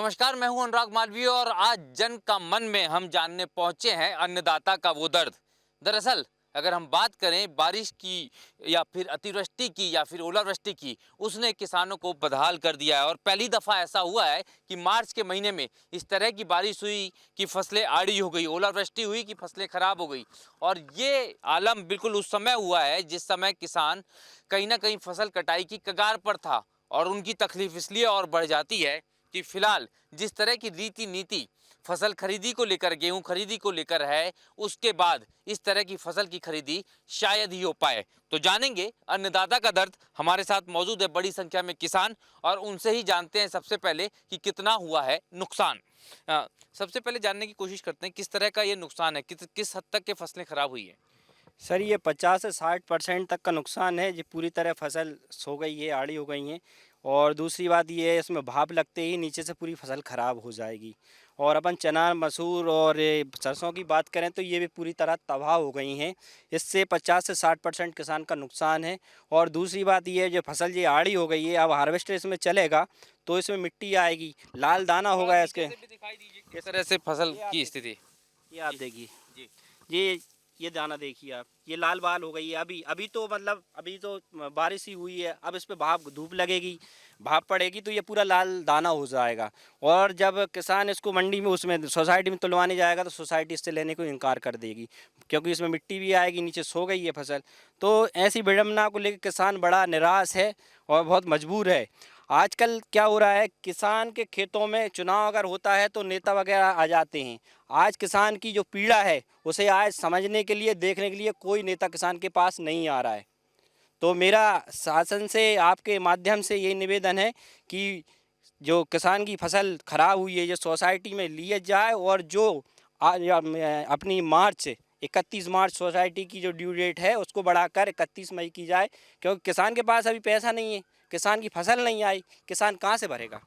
नमस्कार, मैं हूं अनुराग मालवीय और आज जन का मन में हम जानने पहुंचे हैं अन्नदाता का वो दर्द। दरअसल अगर हम बात करें बारिश की या फिर अतिवृष्टि की या फिर ओलावृष्टि की, उसने किसानों को बदहाल कर दिया है। और पहली दफा ऐसा हुआ है कि मार्च के महीने में इस तरह की बारिश हुई कि फसलें आड़ी हो गई, ओलावृष्टि हुई कि फसलें खराब हो गई। और ये आलम बिल्कुल उस समय हुआ है जिस समय किसान कहीं ना कहीं फसल कटाई की कगार पर था। और उनकी तकलीफ इसलिए और बढ़ जाती है कि फिलहाल जिस तरह की रीति नीति फसल खरीदी को लेकर, गेहूं खरीदी को लेकर है, उसके बाद इस तरह की फसल की खरीदी शायद ही हो पाए। तो जानेंगे अन्नदाता का दर्द। हमारे साथ मौजूद है बड़ी संख्या में किसान और उनसे ही जानते हैं सबसे पहले कि कितना हुआ है नुकसान। सबसे पहले जानने की कोशिश करते हैं किस तरह का ये नुकसान है, किस हद तक के फसलें खराब हुई है। सर ये 50 से 60% तक का नुकसान है। जी पूरी तरह फसल सो गई है, आड़ी हो गई हैं। और दूसरी बात ये है, इसमें भाप लगते ही नीचे से पूरी फसल ख़राब हो जाएगी। और अपन चना, मसूर और ये सरसों की बात करें तो ये भी पूरी तरह तबाह हो गई हैं। इससे 50 से 60% किसान का नुकसान है। और दूसरी बात ये है, जो फसल ये आड़ी हो गई है, अब हार्वेस्टर इसमें चलेगा तो इसमें मिट्टी आएगी, लाल दाना होगा इसके। दिखाई दीजिए किस तरह से फसल की स्थिति। ये आप देखिए, जी। ये ये दाना देखिए आप, ये लाल बाल हो गई है। अभी तो मतलब अभी तो बारिश ही हुई है। अब इस पे भाप धूप लगेगी, भाप पड़ेगी तो ये पूरा लाल दाना हो जाएगा। और जब किसान इसको मंडी में उसमें सोसाइटी में तुलवाने जाएगा तो सोसाइटी इससे लेने को इनकार कर देगी, क्योंकि इसमें मिट्टी भी आएगी, नीचे सो गई है फसल। तो ऐसी विडम्बना को लेकर किसान बड़ा निराश है और बहुत मजबूर है। आजकल क्या हो रहा है, किसान के खेतों में चुनाव अगर होता है तो नेता वगैरह आ जाते हैं। आज किसान की जो पीड़ा है उसे आज समझने के लिए, देखने के लिए कोई नेता किसान के पास नहीं आ रहा है। तो मेरा शासन से, आपके माध्यम से ये निवेदन है कि जो किसान की फसल खराब हुई है, जो सोसाइटी में लिए जाए। और जो अपनी मार्च 31 मार्च सोसाइटी की जो ड्यू डेट है उसको बढ़ाकर 31 मई की जाए, क्योंकि किसान के पास अभी पैसा नहीं है, किसान की फसल नहीं आई, किसान कहाँ से भरेगा।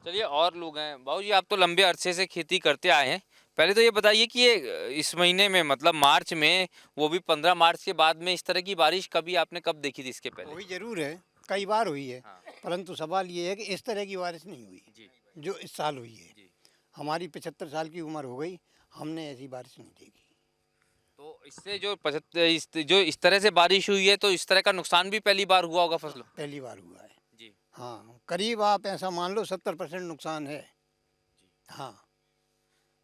चलिए, और लोग हैं। बाबू जी, आप तो लंबे अरसे से खेती करते आए हैं। पहले तो ये बताइए कि ये इस महीने में, मतलब मार्च में, वो भी 15 मार्च के बाद में, इस तरह की बारिश कभी आपने कब देखी थी इसके पहले? हुई ज़रूर है, कई बार हुई है। हाँ। परंतु सवाल ये है कि इस तरह की बारिश नहीं हुई, जी। जो इस साल हुई है। जी। हमारी 75 साल की उम्र हो गई, हमने ऐसी बारिश नहीं देखी। तो इससे जो 75 जो इस तरह से बारिश हुई है, तो इस तरह का नुकसान भी पहली बार हुआ होगा फसलों। पहली बार हुआ है। जी। हाँ, करीब आप ऐसा मान लो 70% नुकसान है। हाँ,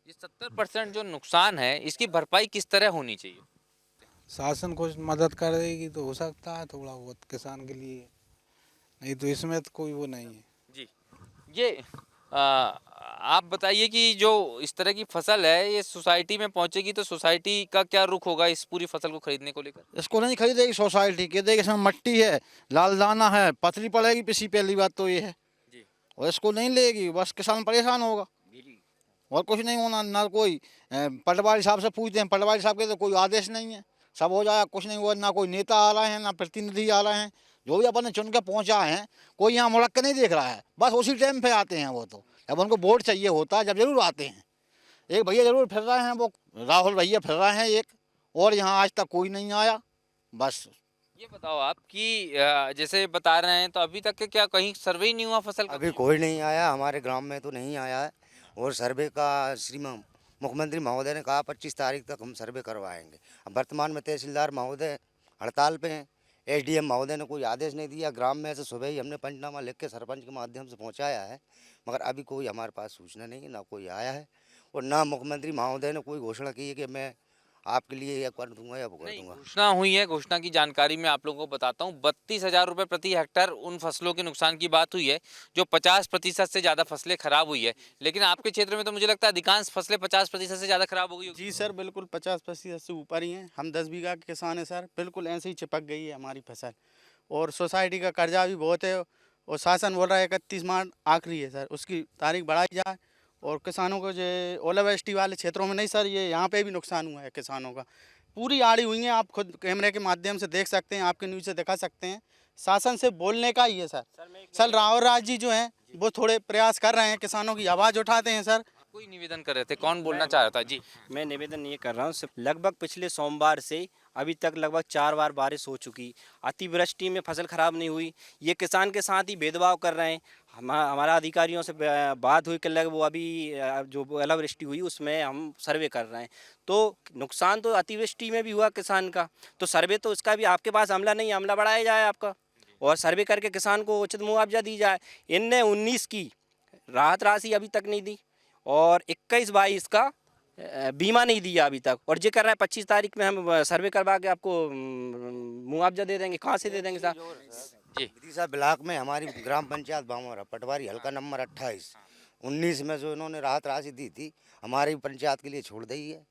ये 70% जो नुकसान है, इसकी भरपाई किस तरह होनी चाहिए? शासन कुछ मदद करेगी तो हो सकता है थोड़ा बहुत किसान के लिए, नहीं तो इसमें तो कोई वो नहीं है। जी। ये आप बताइए कि जो इस तरह की फसल है, ये सोसाइटी में पहुंचेगी तो सोसाइटी का क्या रुख होगा इस पूरी फसल को खरीदने को लेकर? इसको नहीं खरीदेगी सोसाइटी, कह देगी इसमें मट्टी है, लाल दाना है, पथरी पड़ेगी पिसी, पहली बात तो ये है। जी। और इसको नहीं लेगी, बस किसान परेशान होगा और कुछ नहीं होना। ना कोई पटवारी साहब से पूछते हैं, पटवारी साहब के तो कोई आदेश नहीं है, सब हो जाएगा, कुछ नहीं हुआ। ना कोई नेता आ रहे हैं, ना प्रतिनिधि आ रहे हैं। जो भी अपन ने चुन के पहुँचा है, कोई यहाँ मुड़क के नहीं देख रहा है, बस उसी टाइम पे आते हैं वो। तो जब उनको वोट चाहिए होता है जब जरूर आते हैं। एक भैया जरूर फिर रहे हैं, वो राहुल भैया फिर रहे हैं एक, और यहाँ आज तक कोई नहीं आया। बस ये बताओ आप कि जैसे बता रहे हैं, तो अभी तक के क्या कहीं सर्वे ही नहीं हुआ फसल का? अभी कोई नहीं आया, हमारे ग्राम में तो नहीं आया है। और सर्वे का श्रीमान मुख्यमंत्री महोदय ने कहा 25 तारीख तक हम सर्वे करवाएंगे। अब वर्तमान में तहसीलदार महोदय हड़ताल पे हैं, एसडीएम महोदय ने कोई आदेश नहीं दिया। ग्राम में से सुबह ही हमने पंचनामा लिख के सरपंच के माध्यम से पहुंचाया है, मगर अभी कोई हमारे पास सूचना नहीं है, ना कोई आया है। और ना मुख्यमंत्री महोदय ने कोई घोषणा की है कि मैं आपके लिए ये कर दूंगा या वो कर नहीं, दूंगा। घोषणा हुई है। घोषणा की जानकारी मैं आप लोगों को बताता हूँ। 32,000 रुपये प्रति हेक्टर उन फसलों के नुकसान की बात हुई है जो 50% से ज़्यादा फसलें खराब हुई है। लेकिन आपके क्षेत्र में तो मुझे लगता है अधिकांश फसलें 50% से ज़्यादा खराब हो गई होगी। जी सर, बिल्कुल 50% से ऊपर ही हैं। हम 10 बीघा के किसान हैं सर, बिल्कुल ऐसे ही चिपक गई है हमारी फसल। और सोसाइटी का कर्जा भी बहुत है। और शासन बोल रहा है 31 मार्च आखिरी है सर, उसकी तारीख बढ़ाई जाए। और किसानों को जो ओलावृष्टि वाले क्षेत्रों में नहीं सर, ये यहाँ पे भी नुकसान हुआ है किसानों का। पूरी आड़ी हुई है, आप खुद कैमरे के माध्यम से देख सकते हैं, आपके न्यूज़ से दिखा सकते हैं। शासन से बोलने का ही है सर। सर राव राज जी जो हैं वो थोड़े प्रयास कर रहे हैं, किसानों की आवाज़ उठाते हैं सर। कोई निवेदन कर रहे थे, कौन बोलना चाह रहा था? जी। मैं निवेदन ये कर रहा हूँ, लगभग पिछले सोमवार से अभी तक लगभग 4 बार बारिश हो चुकी, अतिवृष्टि में फसल खराब नहीं हुई। ये किसान के साथ ही भेदभाव कर रहे हैं। हमारा अधिकारियों से बात हुई कल, वो अभी जो ओलावृष्टि हुई उसमें हम सर्वे कर रहे हैं। तो नुकसान तो अतिवृष्टि में भी हुआ किसान का, तो सर्वे तो उसका भी आपके पास अमला नहीं, अमला बढ़ाया जाए आपका और सर्वे करके किसान को उचित मुआवजा दी जाए। इनने 19 की राहत राशि अभी तक नहीं दी और 21-22 का बीमा नहीं दिया अभी तक, और ये कर रहा है 25 तारीख में हम सर्वे करवा के आपको मुआवजा दे देंगे। कहाँ से दे देंगे साहब? जी विदिशा ब्लॉक में हमारी ग्राम पंचायत बामोरा पटवारी हल्का नंबर 28 19 में जो इन्होंने राहत राशि दी थी हमारी पंचायत के लिए छोड़ दी है,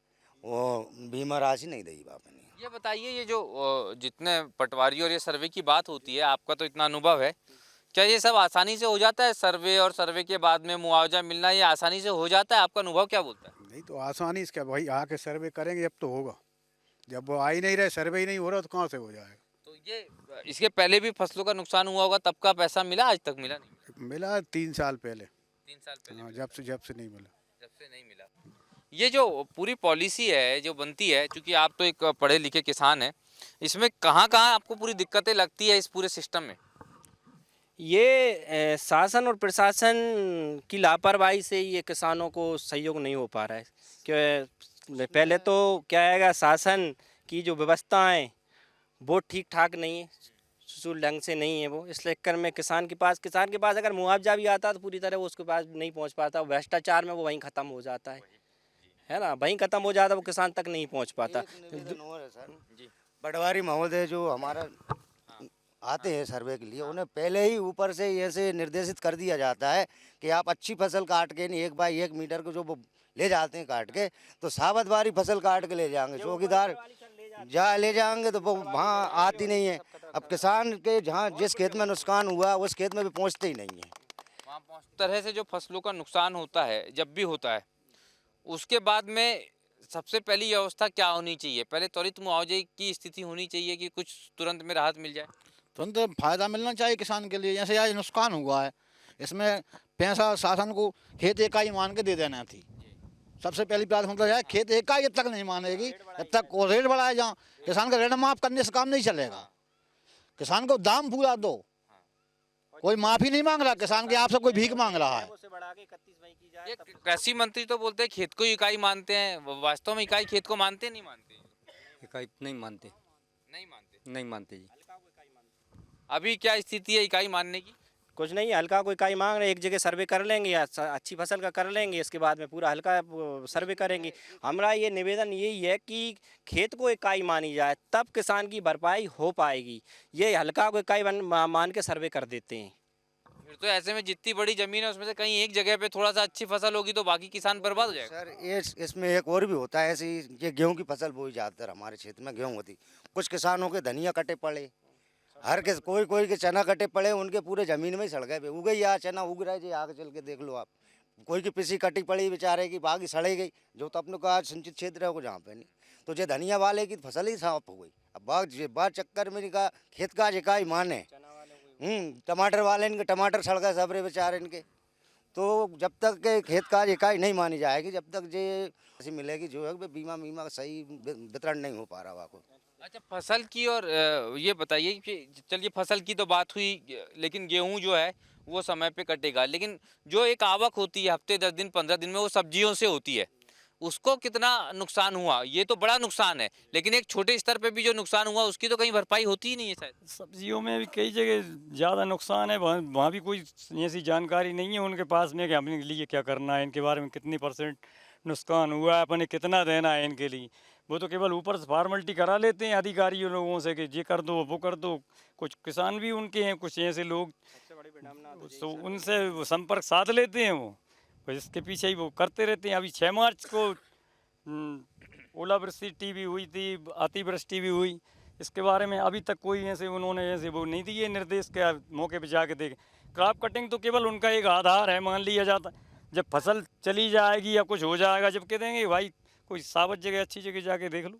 वो बीमा राशि नहीं दी बाप ने। ये बताइए, ये जो जितने पटवारी और ये सर्वे की बात होती है, आपका तो इतना अनुभव है, क्या ये सब आसानी से हो जाता है? सर्वे और सर्वे के बाद में मुआवजा मिलना ये आसानी से हो जाता है? आपका अनुभव क्या बोलता है? नहीं तो आसानी से क्या भाई, आके सर्वे करेंगे जब तो होगा, जब वो आ ही नहीं रहे, सर्वे ही नहीं हो रहा तो कहाँ से हो जाएगा। तो ये इसके पहले भी फसलों का नुकसान हुआ होगा, तब का पैसा मिला? आज तक मिला नहीं? मिला 3 साल पहले। 3 साल पहले हाँ, मिला। जब से नहीं मिला। जब से नहीं मिला। ये जो पूरी पॉलिसी है जो बनती है, क्योंकि आप तो एक पढ़े लिखे किसान हैं, इसमें कहाँ कहाँ आपको पूरी दिक्कतें लगती है इस पूरे सिस्टम में? ये शासन और प्रशासन की लापरवाही से ये किसानों को सहयोग नहीं हो पा रहा है। कि पहले तो क्या है, शासन की जो व्यवस्थाएं वो ठीक ठाक नहीं है, सुचारू ढंग से नहीं है वो। इस चक्कर में किसान के पास अगर मुआवजा भी आता तो पूरी तरह वो उसके पास नहीं पहुंच पाता। भ्रष्टाचार में वो वहीं ख़त्म हो जाता है ना, वहीं ख़त्म हो जाता, वो किसान तक नहीं पहुंच पाता। पटवारी महोदय जो हमारा आते हैं सर्वे के लिए, उन्हें पहले ही ऊपर से ऐसे निर्देशित कर दिया जाता है कि आप अच्छी फसल काट के नहीं 1 बाई 1 मीटर को जो वो ले जाते हैं काट के, तो साबत वाली फसल काट के ले जाएंगे, चौकीदार जहाँ ले जाएंगे तो वो वहाँ आती नहीं है। अब किसान के जहाँ जिस खेत में नुकसान हुआ उस खेत में भी पहुँचते ही नहीं है। वहाँ तरह से जो फसलों का नुकसान होता है, जब भी होता है, उसके बाद में सबसे पहली व्यवस्था क्या होनी चाहिए? पहले त्वरित मुआवजे की स्थिति होनी चाहिए कि कुछ तुरंत में राहत मिल जाए। तुरंत फायदा मिलना चाहिए किसान के लिए। जैसे आज नुकसान हुआ है, इसमें पैसा शासन को खेत इकाई मान के दे देना थी। सबसे पहली प्राथमिकता है, खेत इकाई जब तक नहीं मानेगी जब तक वो रेट बढ़ाए जाओ। किसान का ऋण माफ करने से काम नहीं चलेगा, किसान को दाम पूरा दो। कोई माफी नहीं मांग रहा किसान के, आपसे कोई भीख मांग रहा है। ये कृषि मंत्री तो बोलते हैं खेत को इकाई मानते हैं, वास्तव में इकाई खेत को मानते नहीं मानते? इकाई नहीं मानते, नहीं मानते। नहीं मानते जी। अभी क्या स्थिति है इकाई मानने की? कुछ नहीं, हल्का कोई इकाई मांग रहे, एक जगह सर्वे कर लेंगे या अच्छी फसल का कर लेंगे, इसके बाद में पूरा हल्का सर्वे करेंगे। हमारा ये निवेदन यही है कि खेत को इकाई मानी जाए, तब किसान की भरपाई हो पाएगी। ये हल्का को इकाई मान के सर्वे कर देते हैं। फिर तो ऐसे में जितनी बड़ी जमीन है उसमें से कहीं एक जगह पे थोड़ा सा अच्छी फसल होगी तो बाकी किसान बर्बाद हो जाएगा। सर ये इसमें एक और भी होता है, ऐसी ये गेहूं की फसल बोई ज़्यादातर हमारे क्षेत्र में गेहूं होती। कुछ किसानों के धनिया कटे पड़े, कोई के चना कटे पड़े, उनके पूरे ज़मीन में ही सड़ गए। उग गई, चना उग रहा है जी, आगे चल के देख लो आप। कोई की पिसी कटी पड़ी बेचारे की, बाकी सड़े गई, जो तो अपने को आज सिंचित क्षेत्र है जहाँ पे नहीं, तो जो धनिया वाले की फसल ही साफ हो गई। अब बाग चक्कर में निका खेत का इकाई माने, टमाटर वाले इनके टमाटर सड़ गए सबरे बेचारे इनके। तो जब तक के खेत का इकाई नहीं मानी जाएगी, जब तक जे ऐसी मिलेगी जो है बीमा सही वितरण नहीं हो पा रहा वहाँ को। अच्छा, फसल की और ये बताइए कि चलिए फसल की तो बात हुई, लेकिन गेहूं जो है वो समय पे कटेगा, लेकिन जो एक आवक होती है हफ्ते 10 दिन 15 दिन में, वो सब्जियों से होती है, उसको कितना नुकसान हुआ? ये तो बड़ा नुकसान है, लेकिन एक छोटे स्तर पे भी जो नुकसान हुआ उसकी तो कहीं भरपाई होती ही नहीं है शायद। सब्जियों में भी कई जगह ज़्यादा नुकसान है, वहाँ भी कोई ऐसी जानकारी नहीं है उनके पास में कि अपने लिए क्या करना है, इनके बारे में कितनी % नुकसान हुआ है, अपने कितना देना है इनके लिए। वो तो केवल ऊपर से फॉर्मेलिटी करा लेते हैं अधिकारियों लोगों से कि ये कर दो वो कर दो। कुछ किसान भी उनके हैं, कुछ ऐसे लोग तो उनसे वो संपर्क साध लेते हैं, वो बस इसके पीछे ही वो करते रहते हैं। अभी 6 मार्च को ओलावृष्टि भी हुई थी, अतिवृष्टि भी हुई, इसके बारे में अभी तक कोई ऐसे उन्होंने ऐसे वो नहीं दिए निर्देश के मौके पे जाके देखे। क्रॉप कटिंग तो केवल उनका एक आधार है, मान लिया जाता। जब फसल चली जाएगी या कुछ हो जाएगा, जब कह देंगे भाई कोई साबत जगह अच्छी जगह जाके देख लो,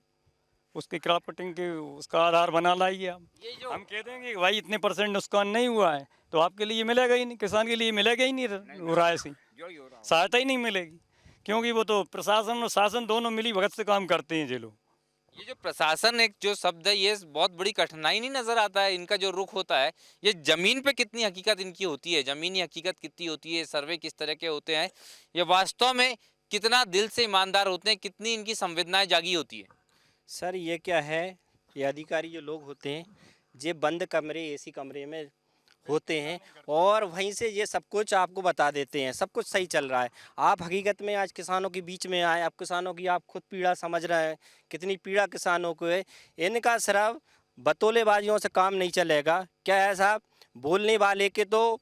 उसके क्रॉप कटिंग के उसका आधार बना लाइए आप। हम कह देंगे भाई इतने % नुकसान नहीं हुआ है, तो आपके लिए मिलेगा ही नहीं, किसान के लिए मिलेगा ही नहीं, राय से सहायता ही नहीं मिलेगी, क्योंकि वो तो प्रशासन और शासन दोनों मिली भगत से काम करते हैं ये लोग। ये जो प्रशासन एक जो शब्द है ये बहुत बड़ी कठिनाई नहीं नजर आता है इनका जो रुख होता है, ये जमीन पे कितनी हकीकत इनकी होती है, जमीनी हकीकत कितनी होती है, सर्वे किस तरह के होते हैं, ये वास्तव में कितना दिल से ईमानदार होते हैं, कितनी इनकी संवेदनाएं जागी होती है। सर ये क्या है, ये अधिकारी जो लोग होते हैं ये बंद कमरे एसी कमरे में होते हैं और वहीं से ये सब कुछ आपको बता देते हैं, सब कुछ सही चल रहा है। आप हकीकत में आज किसानों के बीच में आए, आप किसानों की आप खुद पीड़ा समझ रहे हैं, कितनी पीड़ा किसानों को है। इनका सिर्फ बतौलेबाजियों से काम नहीं चलेगा। क्या है साहब, बोलने वाले के तो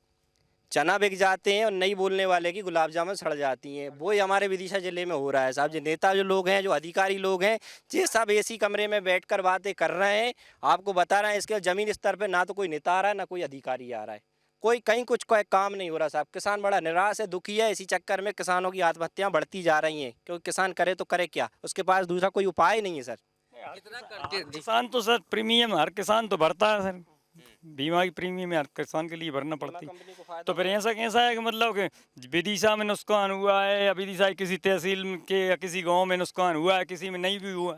चना बिक जाते हैं और नहीं बोलने वाले की गुलाब जामुन सड़ जाती हैं। वो ही हमारे विदिशा ज़िले में हो रहा है साहब। जो नेता जो लोग हैं, जो अधिकारी लोग हैं, ये सब एसी कमरे में बैठकर बातें कर रहे हैं, आपको बता रहे हैं। इसके ज़मीन स्तर पे ना तो कोई नेता आ रहा है, ना कोई अधिकारी आ रहा है, कोई कहीं कुछ कोई काम नहीं हो रहा साहब। किसान बड़ा निराश है, दुखी है। इसी चक्कर में किसानों की आत्महत्याएं बढ़ती जा रही हैं, क्योंकि किसान करे तो करे क्या, उसके पास दूसरा कोई उपाय नहीं है सर। कितना करके किसान तो सर प्रीमियम हर किसान तो भरता है सर, बीमा की प्रीमियम हर किसान के लिए भरना पड़ती है। तो फिर ऐसा कैसा है कि मतलब कि विदिशा में नुकसान हुआ है या विदिशा किसी तहसील के या किसी गांव में नुकसान हुआ है, किसी में नहीं भी हुआ,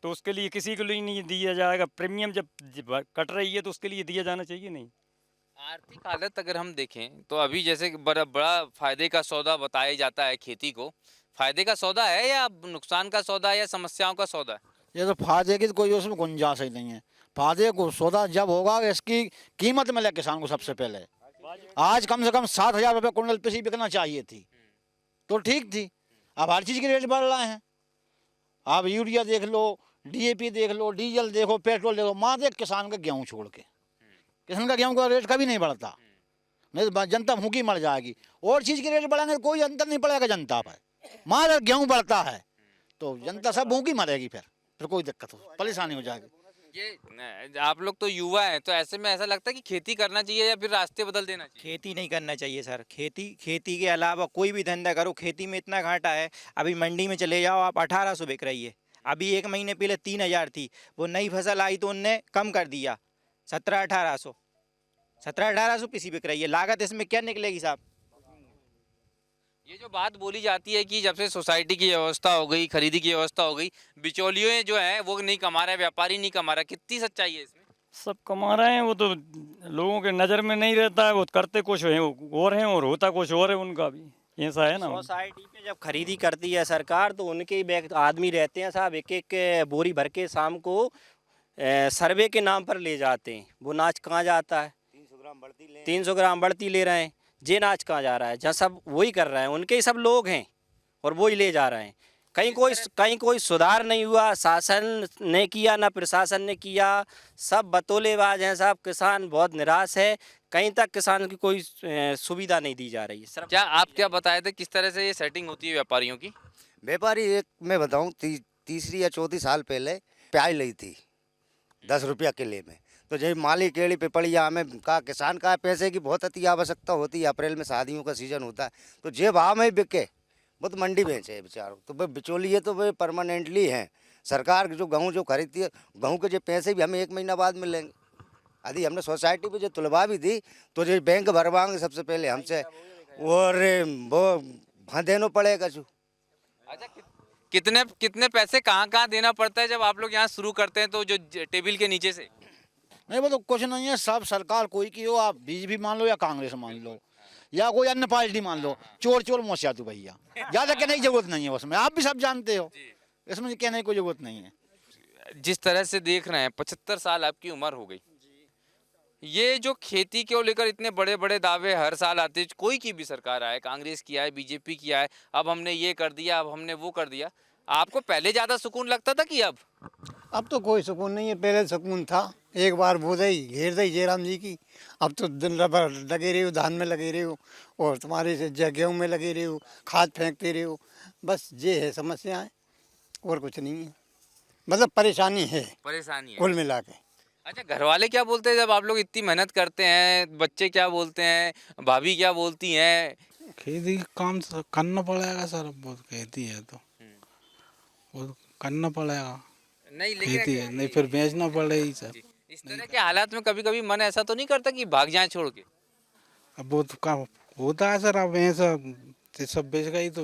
तो उसके लिए किसी को लिए नहीं दिया जाएगा। प्रीमियम जब कट रही है तो उसके लिए दिया जाना चाहिए नहीं। आर्थिक हालत अगर हम देखें तो अभी जैसे कि बड़ा बड़ा फायदे का सौदा बताया जाता है खेती को, फायदे का सौदा है या नुकसान का सौदा है या समस्याओं का सौदा है? ये तो फायदे की तो कोई उसमें गुंजाइश ही नहीं है। फायदे को सौदा जब होगा इसकी कीमत मिले किसान को सबसे पहले। आज कम से कम 7,000 रुपये कुंटल पिसी बिकना चाहिए थी तो ठीक थी। अब हर चीज़ के रेट बढ़ रहे हैं। आप यूरिया देख लो, DAP देख लो, डीजल देखो, पेट्रोल देखो, माँ देख किसान का गेहूँ छोड़ के। किसान का गेहूँ का रेट कभी नहीं बढ़ता, नहीं तो जनता भूखी मर जाएगी। और चीज़ के रेट बढ़ाने कोई अंतर नहीं पड़ेगा जनता पर। माँ अगर गेहूँ बढ़ता है तो जनता सब भूखी मरेगी, फिर कोई दिक्कत हो, परेशानी हो जाएगी। ये आप लोग तो युवा हैं, तो ऐसे में ऐसा लगता है कि खेती करना चाहिए या फिर रास्ते बदल देना चाहिए? खेती नहीं करना चाहिए सर। खेती के अलावा कोई भी धंधा करो, खेती में इतना घाटा है। अभी मंडी में चले जाओ आप, 1800 बिक रही है। अभी 1 महीने पहले 3000 थी, वो नई फसल आई तो उनने कम कर दिया, 17-1800 पीसी बिक रही है। लागत इसमें क्या निकलेगी साहब? ये जो बात बोली जाती है कि जब से सोसाइटी की व्यवस्था हो गई, खरीदी की व्यवस्था हो गई, बिचौलियों जो है वो नहीं कमा रहे, व्यापारी नहीं कमा रहा, कितनी सच्चाई है इसमें? सब कमा रहे हैं, वो तो लोगों के नज़र में नहीं रहता है। वो करते कुछ है और हैं और होता कुछ और है उनका भी, ऐसा है ना। सोसाइटी पे जब खरीदी करती है सरकार तो उनके बैग आदमी रहते हैं साहब, एक एक बोरी भर के शाम को सर्वे के नाम पर ले जाते हैं। वो नाच कहाँ जाता है? 300 ग्राम बढ़ती ले रहे हैं। जे नाच कहाँ जा रहा है? जहाँ सब वही कर रहे हैं, उनके ही सब लोग हैं और वही ले जा रहे हैं। कहीं कोई सुधार नहीं हुआ, शासन ने किया ना प्रशासन ने किया, सब बतौलेबाज हैं साहब। किसान बहुत निराश है, कहीं तक किसान की कोई सुविधा नहीं दी जा रही है। क्या आप क्या बताए थे, किस तरह से ये सेटिंग होती है व्यापारियों की? व्यापारी एक मैं बताऊं, तीसरी या चौथी साल पहले प्याज ली थी 10 रुपया किले में। तो जब माली केड़ी पे पड़ी, हमें कहा किसान का पैसे की बहुत अति आवश्यकता होती है। अप्रैल में शादियों का सीजन होता है, तो जे भाव में बिके वो तो मंडी बेचे बेचारों। तो भाई बिचौलिए तो भाई परमानेंटली हैं। सरकार जो गेहूँ जो खरीदती है, गेहूँ के जो पैसे भी हमें 1 महीना बाद मिलेंगे। यदि हमने सोसाइटी पे जो तुलवा भी दी तो जो बैंक भरवाएंगे सबसे पहले हमसे, और वो वहाँ देना पड़ेगा जो। अच्छा, कितने पैसे कहाँ देना पड़ता है जब आप लोग यहाँ शुरू करते हैं, तो जो टेबल के नीचे से? नहीं वो तो कुछ नहीं है, सब सरकार कोई की हो, आप बीजेपी मान लो या कांग्रेस मान लो या कोई अन्य पार्टी मान लो, चोर मोसिया तू भैया, ज़्यादा कहने की जरूरत नहीं है उसमें। आप भी सब जानते हो, इसमें कहने की कोई जरूरत नहीं है। जिस तरह से देख रहे हैं, 75 साल आपकी उम्र हो गई, ये जो खेती को लेकर इतने बड़े बड़े दावे हर साल आते, कोई की भी सरकार आए, कांग्रेस की आए, बीजेपी की आए, अब हमने ये कर दिया, अब हमने वो कर दिया, आपको पहले ज़्यादा सुकून लगता था कि अब तो कोई सुकून नहीं है। पहले सुकून था, एक बार बुधाई घेर दी जयराम जी की। अब तो दिन भर लगे रहे हो, धान में लगे रहे हो और तुम्हारे से गेहूँ में लगे रहे हो, खाद फेंकते रहे हो। बस ये है समस्याएं, और कुछ नहीं है। मतलब परेशानी है कुल मिला के। अच्छा, घर वाले क्या बोलते हैं जब आप लोग इतनी मेहनत करते हैं? बच्चे क्या बोलते हैं, भाभी क्या बोलती हैं? खेती काम करना पड़ेगा सर, बहुत खेती है तो वो करना पड़ेगा। नहीं खेती है, नहीं फिर बेचना पड़ेगी सर। इस तरह के हालात में कभी कभी मन ऐसा तो नहीं करता कि भाग जाएं छोड़ के? अब वो तो काम होता है सर। अब ऐसा सब बेच गई तो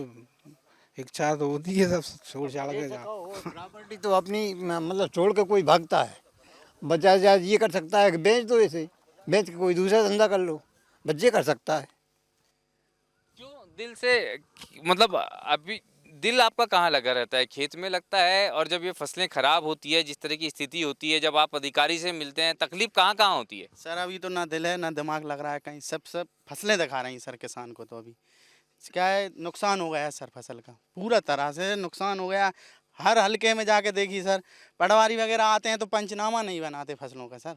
इच्छा तो होती है सब छोड़ छाड़ के जाओ। प्रॉपर्टी तो अपनी मतलब छोड़ के कोई भागता है, बच्चा जाए ये कर सकता है कि बेच दो, इसे बेच के कोई दूसरा धंधा कर लो, बच्चे कर सकता है। क्यों दिल से, मतलब अभी दिल आपका कहाँ लगा रहता है? खेत में लगता है? और जब ये फसलें खराब होती है, जिस तरह की स्थिति होती है, जब आप अधिकारी से मिलते हैं, तकलीफ कहाँ कहाँ होती है? सर अभी तो ना दिल है ना दिमाग लग रहा है कहीं, सब फसलें दिखा रही हैं सर किसान को। तो अभी क्या है, नुकसान हो गया है सर, फसल का पूरा तरह से नुकसान हो गया। हर हल्के में जाके देखिए सर, पटवारी वगैरह आते हैं तो पंचनामा नहीं बनाते फसलों का सर,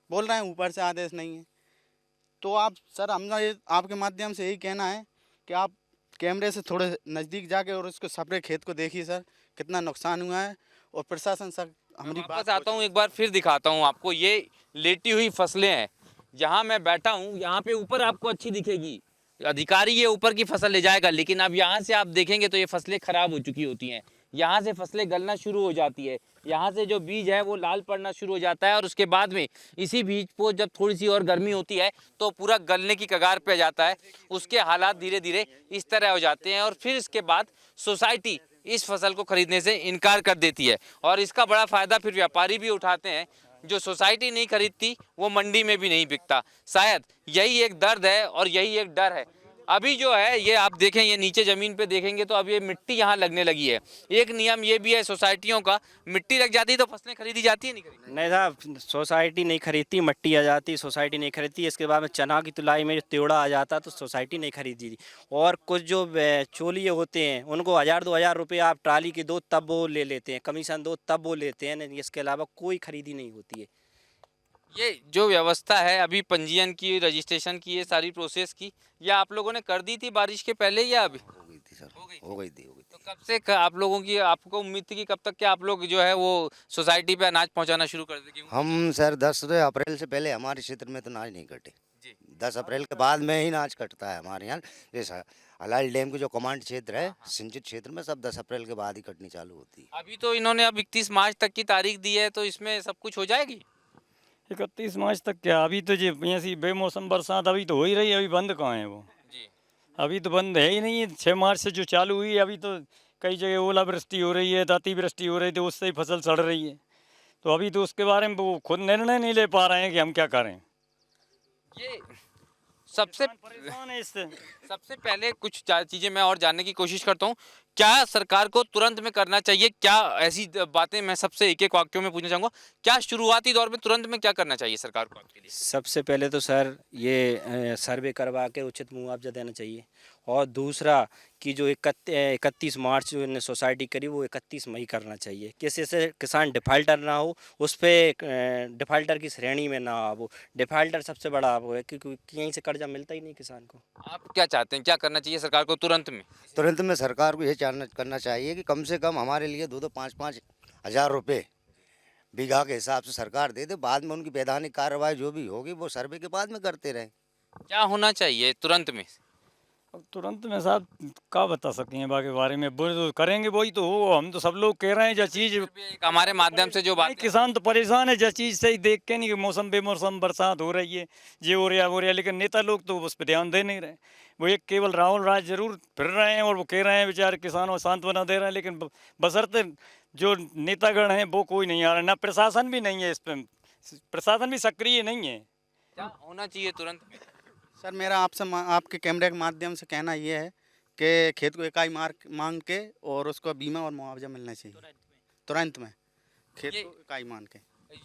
बोल रहे हैं ऊपर से आदेश नहीं है। तो आप सर, हमने ये आपके माध्यम से यही कहना है कि आप कैमरे से थोड़े नज़दीक जाके और उसको सपरे खेत को देखिए सर, कितना नुकसान हुआ है। और प्रशासन सर हमारी वापस आता हूँ, एक बार फिर दिखाता हूँ आपको, ये लेटी हुई फसलें हैं। जहाँ मैं बैठा हूँ यहाँ पे ऊपर आपको अच्छी दिखेगी, अधिकारी ये ऊपर की फसल ले जाएगा, लेकिन अब यहाँ से आप देखेंगे तो ये फसलें खराब हो चुकी होती हैं। यहाँ से फसलें गलना शुरू हो जाती है, यहाँ से जो बीज है वो लाल पड़ना शुरू हो जाता है, और उसके बाद में इसी बीज को जब थोड़ी सी और गर्मी होती है तो पूरा गलने की कगार पे आ जाता है। उसके हालात धीरे धीरे इस तरह हो जाते हैं, और फिर इसके बाद सोसाइटी इस फसल को खरीदने से इनकार कर देती है, और इसका बड़ा फ़ायदा फिर व्यापारी भी उठाते हैं। जो सोसाइटी नहीं खरीदती वो मंडी में भी नहीं बिकता। शायद यही एक दर्द है और यही एक डर है। अभी जो है ये आप देखें, ये नीचे ज़मीन पे देखेंगे तो अब ये मिट्टी यहाँ लगने लगी है। एक नियम ये भी है सोसाइटियों का, मिट्टी लग जाती है तो फसलें खरीदी जाती है, नहीं खरीदी? नहीं साहब, सोसाइटी नहीं खरीदती, मट्टी आ जाती, सोसाइटी नहीं खरीदती। इसके बाद में चना की तुलाई में जो त्योड़ा आ जाता तो सोसाइटी नहीं खरीदी थी। और कुछ जो चोलिए होते हैं उनको 1000-2000 रुपये आप ट्राली के दो तब वो ले लेते हैं, कमीशन दो तब वो लेते हैं, नहीं इसके अलावा कोई खरीदी नहीं होती है। ये जो व्यवस्था है अभी पंजीयन की, रजिस्ट्रेशन की, ये सारी प्रोसेस की, या आप लोगों ने कर दी थी बारिश के पहले या अभी? हो गई थी सर, हो गई थी। तो कब से आप लोगों की, आपको उम्मीद थी कि कब तक के आप लोग जो है वो सोसाइटी पे अनाज पहुंचाना शुरू कर देंगे? हम सर 10 अप्रैल से पहले हमारे क्षेत्र में तो अनाज नहीं कटे। 10 अप्रैल के बाद में ही अनाज कटता है हमारे यहाँ। जैसा हलाल डैम के जो कमांड क्षेत्र है, सिंचित क्षेत्र में सब 10 अप्रैल के बाद ही कटनी चालू होती है। अभी तो इन्होंने अब 31 मार्च तक की तारीख दी है, तो इसमें सब कुछ हो जाएगी? 31 मार्च तक क्या, अभी तो ये ऐसी बेमौसम बरसात अभी तो हो ही रही है, अभी बंद कहाँ है वो? जी। अभी तो बंद है ही नहीं है। 6 मार्च से जो चालू हुई है, अभी तो कई जगह ओलावृष्टि हो रही है, अतिवृष्टि हो रही थी, उससे ही फसल सड़ रही है। तो अभी तो उसके बारे में वो खुद निर्णय नहीं ले पा रहे हैं कि हम क्या करें। ये सबसे परेशान है इससे। सबसे पहले कुछ चीज़ें मैं और जानने की कोशिश करता हूँ, क्या सरकार को तुरंत में करना चाहिए? क्या ऐसी बातें मैं सबसे एक एक वाक्यों में पूछना चाहूँगा, क्या शुरुआती दौर में तुरंत में क्या करना चाहिए सरकार को आपके लिए? सबसे पहले तो सर ये सर्वे करवा के उचित मुआवजा देना चाहिए। और दूसरा कि जो 31 मार्च जो इन्होंने सोसाइटी करी वो 31 मई करना चाहिए, किसी से किसान डिफ़ाल्टर ना हो, उस पर डिफ़ाल्टर की श्रेणी में ना हो। वो डिफ़ाल्टर सबसे बड़ा वो है, क्योंकि कहीं से कर्जा मिलता ही नहीं किसान को। आप क्या चाहते हैं, क्या करना चाहिए सरकार को तुरंत में? तुरंत में सरकार को ये करना चाहिए कि कम से कम हमारे लिए 2-2, 5-5 हज़ार रुपये बीघा के हिसाब से सरकार दे दे। बाद में उनकी वैधानिक कार्रवाई जो भी होगी वो सर्वे के बाद में करते रहें। क्या होना चाहिए तुरंत में? अब तुरंत में साहब क्या बता सकें बाकी बारे में, वो जो करेंगे वही तो हो। हम तो सब लोग कह रहे हैं जो चीज़, हमारे माध्यम से जो बात, किसान तो परेशान है जो चीज़ से ही देख के नहीं कि मौसम बेमौसम बरसात हो रही है, ये हो रहा, लेकिन नेता लोग तो उस पर ध्यान दे नहीं रहे। वो एक केवल राहुल राज जरूर फिर रहे हैं और वो कह रहे हैं बेचारे किसानों सांत्वना दे रहे हैं, लेकिन बशर्ते जो नेतागण हैं वो कोई नहीं आ रहा, ना प्रशासन भी नहीं है, इस पर प्रशासन भी सक्रिय नहीं है। क्या होना चाहिए तुरंत में? सर मेरा आपके कैमरे के माध्यम से कहना ये है कि खेत को इकाई मांग के और उसको बीमा और मुआवजा मिलना चाहिए तुरंत में, खेत को इकाई मान के।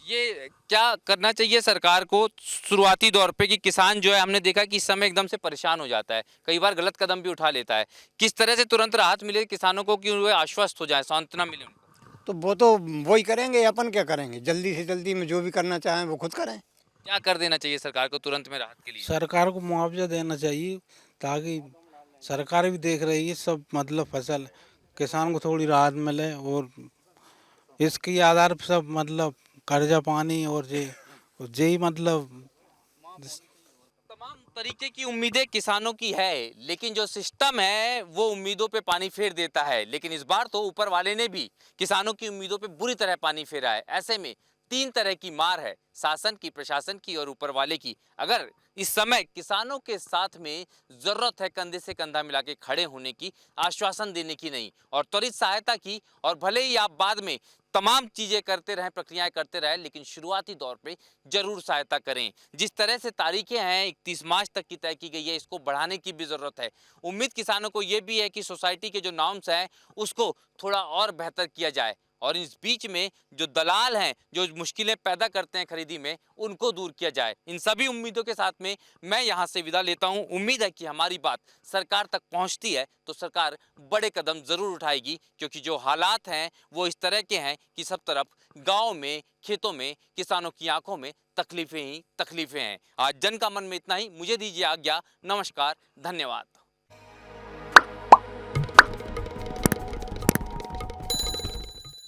ये क्या करना चाहिए सरकार को शुरुआती दौर पे कि किसान जो है, हमने देखा कि इस समय एकदम से परेशान हो जाता है, कई बार गलत कदम भी उठा लेता है, किस तरह से तुरंत राहत मिले किसानों को कि वे आश्वस्त हो जाए, सांत्वना मिले उनको? तो वो तो वही करेंगे, अपन क्या करेंगे, जल्दी से जल्दी में जो भी करना चाहें वो खुद करें। क्या कर देना चाहिए सरकार को तुरंत में राहत के लिए? सरकार को मुआवजा देना चाहिए, ताकि सरकार भी देख रही है सब, मतलब फसल किसान को थोड़ी राहत मिले, और इसके आधार पर सब मतलब कर्जा पानी और जे मतलब तमाम तरीके की उम्मीदें किसानों की है, लेकिन जो सिस्टम है वो उम्मीदों पे पानी फेर देता है। लेकिन इस बार तो ऊपर वाले ने भी किसानों की उम्मीदों पे बुरी तरह पानी फेरा है। ऐसे में तीन तरह की मार है, शासन की, प्रशासन की और ऊपर वाले की। अगर इस समय किसानों के साथ में जरूरत है कंधे से कंधा मिला के खड़े होने की, आश्वासन देने की नहीं, और त्वरित सहायता की। और भले ही आप बाद में तमाम चीजें करते रहें, प्रक्रियाएं करते रहें, लेकिन शुरुआती दौर पे जरूर सहायता करें। जिस तरह से तारीखें हैं 31 मार्च तक की तय की गई है, इसको बढ़ाने की भी जरूरत है। उम्मीद किसानों को ये भी है कि सोसाइटी के जो नॉर्म्स हैं उसको थोड़ा और बेहतर किया जाए, और इस बीच में जो दलाल हैं जो मुश्किलें पैदा करते हैं खरीदी में, उनको दूर किया जाए। इन सभी उम्मीदों के साथ में मैं यहाँ से विदा लेता हूँ। उम्मीद है कि हमारी बात सरकार तक पहुँचती है तो सरकार बड़े कदम जरूर उठाएगी, क्योंकि जो हालात हैं वो इस तरह के हैं कि सब तरफ गाँव में, खेतों में, किसानों की आंखों में तकलीफें ही तकलीफें हैं। आज जन का मन में इतना ही। मुझे दीजिए आज्ञा। नमस्कार, धन्यवाद।